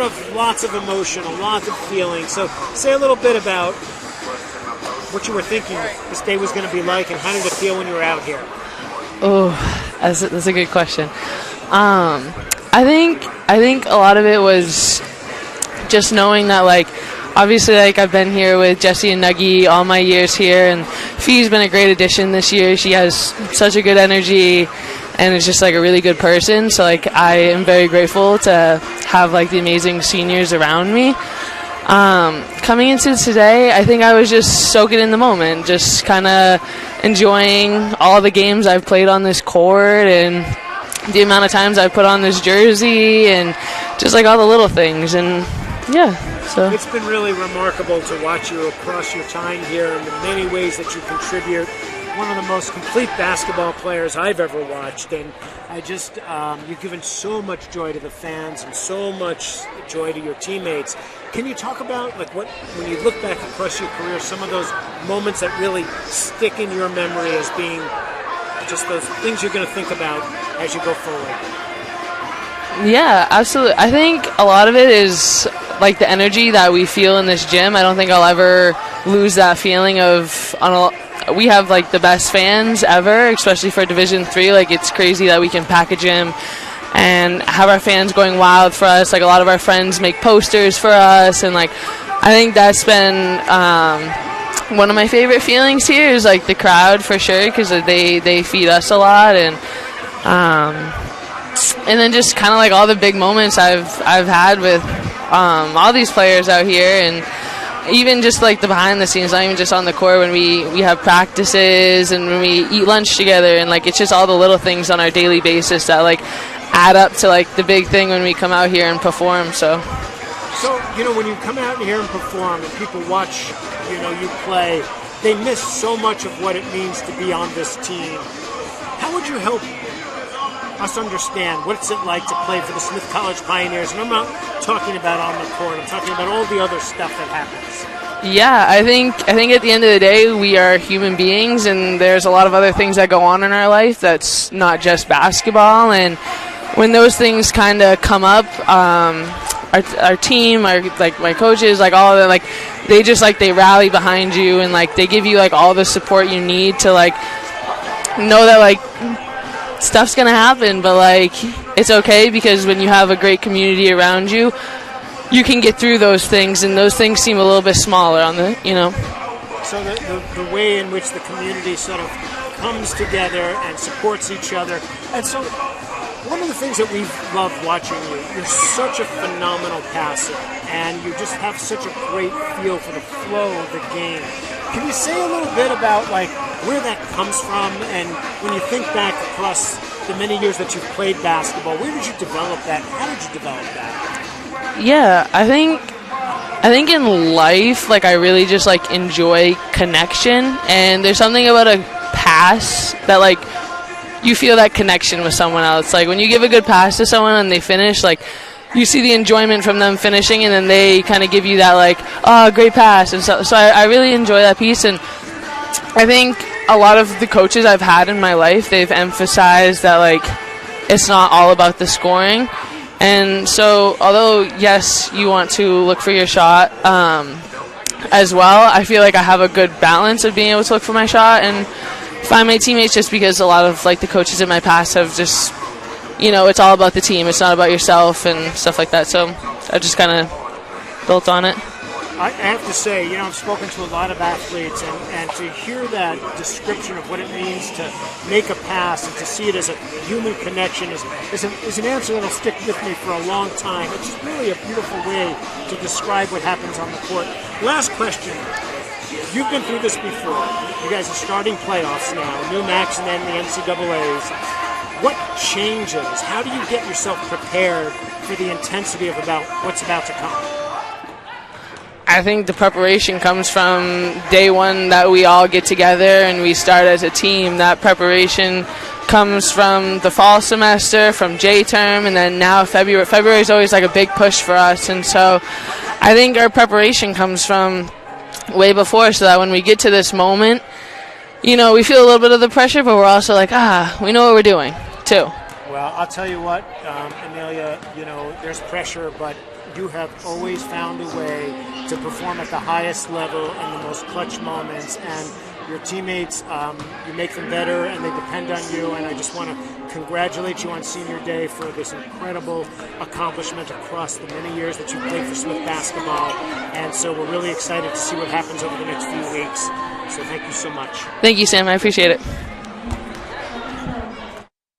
Lots of emotion, lots of feeling. So say a little bit about what you were thinking this day was going to be like, and how did it feel when you were out here? Oh, that's a good question. I think a lot of it was just knowing that, like, obviously, like, I've been here with Jessie and Nuggie all my years here, and Fee's been a great addition this year. She has such a good energy and is just, like, a really good person. So, like, I am very grateful to have, like, the amazing seniors around me. Coming into today, I think I was just soaking in the moment, just kind of enjoying all the games I've played on this court and the amount of times I put on this jersey and just, like, all the little things. And yeah, so it's been really remarkable to watch you across your time here and the many ways that you contribute. One of the most complete basketball players I've ever watched, and I just you've given so much joy to the fans and so much joy to your teammates. Can you talk about, like, what, when you look back across your career, some of those moments that really stick in your memory as being just those things you're going to think about as you go forward? Yeah, absolutely. I think a lot of it is, like, the energy that we feel in this gym. I don't think I'll ever lose that feeling of we have, like, the best fans ever, especially for Division III. Like, it's crazy that we can pack a gym and have our fans going wild for us. Like, a lot of our friends make posters for us, and, like, I think that's been one of my favorite feelings here is, like, the crowd, for sure, because they feed us a lot, and then just kind of, like, all the big moments I've had with all these players out here, and even just, like, the behind the scenes, not even just on the court, when we have practices and when we eat lunch together, and, like, it's just all the little things on our daily basis that, like, add up to, like, the big thing when we come out here and perform. So, you know, when you come out here and perform and people watch, you know, you play, they miss so much of what it means to be on this team. How would you help us understand what's it like to play for the Smith College Pioneers? And I'm not talking about on the court, I'm talking about all the other stuff that happens. Yeah, I think at the end of the day, we are human beings, and there's a lot of other things that go on in our life that's not just basketball. And when those things kind of come up, our team, like, my coaches, like, all of them, like, they just, like, they rally behind you, and, like, they give you, like, all the support you need to, like, know that, like, stuff's gonna happen, but, like, it's okay, because when you have a great community around you, you can get through those things, and those things seem a little bit smaller on the, you know. So the way in which the community sort of comes together and supports each other. And so one of the things that we've loved watching you, you're such a phenomenal passer, and you just have such a great feel for the flow of the game. Can you say a little bit about, like, where that comes from, and when you think back across the many years that you've played basketball, where did you develop that? How did you develop that? Yeah, I think in life, like, I really just, like, enjoy connection, and there's something about a pass that, like, you feel that connection with someone else. Like, when you give a good pass to someone and they finish, like, you see the enjoyment from them finishing, and then they kind of give you that, like, oh, great pass. And so I really enjoy that piece. And I think a lot of the coaches I've had in my life, they've emphasized that, like, it's not all about the scoring. And so although, yes, you want to look for your shot as well, I feel like I have a good balance of being able to look for my shot and find my teammates, just because a lot of, like, the coaches in my past have just, you know, it's all about the team. It's not about yourself and stuff like that. So I just kind of built on it. I have to say, you know, I've spoken to a lot of athletes, and to hear that description of what it means to make a pass and to see it as a human connection is an answer that will stick with me for a long time. It's just really a beautiful way to describe what happens on the court. Last question. You've been through this before. You guys are starting playoffs now, new max and then the NCAAs. What changes? How do you get yourself prepared for the intensity of what's about to come? I think the preparation comes from day one that we all get together and we start as a team. That preparation comes from the fall semester, from J-term, and then now February. February is always, like, a big push for us, and so I think our preparation comes from way before, so that when we get to this moment, you know, we feel a little bit of the pressure, but we're also like, we know what we're doing, too. Well, I'll tell you what, Amelia, you know, there's pressure, but you have always found a way to perform at the highest level in the most clutch moments, and your teammates, you make them better and they depend on you, and I just want to congratulate you on senior day for this incredible accomplishment across the many years that you've played for Smith basketball, and so we're really excited to see what happens over the next few weeks. So thank you so much. Thank you, Sam. I appreciate it.